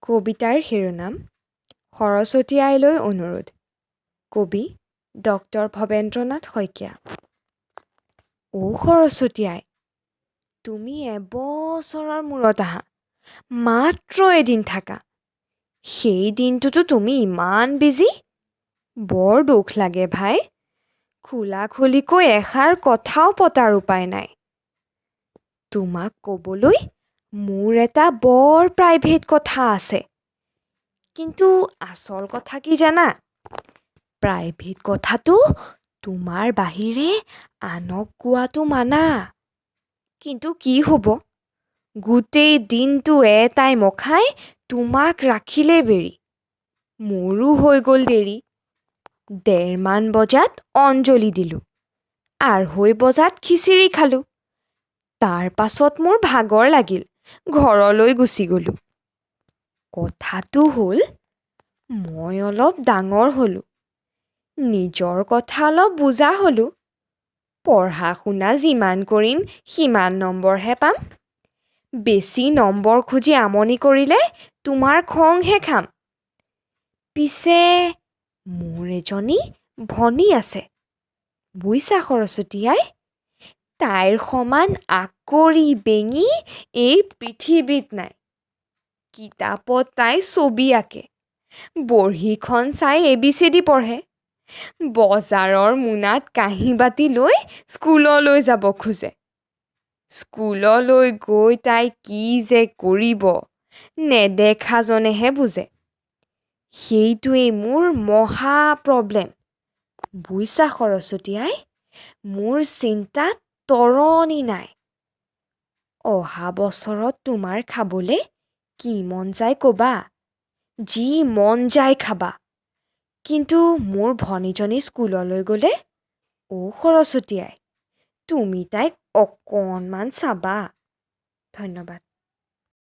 কবিতাৰ শিৰোনাম সৰস্বতী আইলৈ অনুৰোধ। কবি ডক্টৰ ভৱেন্দ্ৰনাথ শইকীয়া। সৰস্বতী আই, তুমি এবছৰৰ মূৰত আহা, মাত্ৰ এদিন থাকা। সেই দিনটোতো তুমি ইমান বিজি। বৰ দুখ লাগে ভাই। খোলাখুলিকৈ এষাৰ কথাও পতাৰ উপায় নাই। তোমাক ক'বলৈ মোৰ এটা বৰ প্ৰাইভেট কথা আছে। কিন্তু আচল কথা কি জানা? প্ৰাইভেট কথাটো তোমাৰ বাহিৰে আনক কোৱাটো মানা। কিন্তু কি হ'ব, গোটেই দিনটো এটাই মখাই তোমাক ৰাখিলে বেৰি। মোৰো হৈ গ'ল দেৰি। 1:30 বজাত অঞ্জলি দিলোঁ, 2:30 বজাত খিচিৰি খালোঁ। তাৰ পাছত মোৰ ভাগৰ লাগিল, ঘৰলৈ গুচি গ'লোঁ। কথাটো হ'ল, মই অলপ ডাঙৰ হ'লোঁ, নিজৰ কথা অলপ বুজা হ'লোঁ। পঢ়া শুনা যিমান কৰিম সিমান নম্বৰহে পাম। বেছি নম্বৰ খুজি আমনি কৰিলে তোমাৰ খংহে খাম। পিছে মোৰ এজনী ভনী আছে, বুইছা সৰস্বতী আই? তাইৰ সমান আকৰি বেঙি এই পৃথিৱীত নাই। কিতাপত তাই ছবি আঁকে, বহীখন চাই ABCD পঢ়ে, বজাৰৰ মোনাত কাঁহী বাতি লৈ স্কুললৈ যাব খোজে। স্কুললৈ গৈ তাই কি যে কৰিব, নেদেখাজনেহে বুজে। সেইটোৱেই মোৰ মহা প্ৰব্লেম। বুইছা সৰস্বতী আই, মোৰ চিন্তাত তৰণি নাই। অহা বছৰত তোমাৰ খাবলে কি মন যায় ক'বা, যি মন যায় খাবা। কিন্তু মোৰ ভনীজনী স্কুললৈ গ'লে, সৰস্বতী আই, তুমি তাইক অকণমান চাবা। ধন্যবাদ।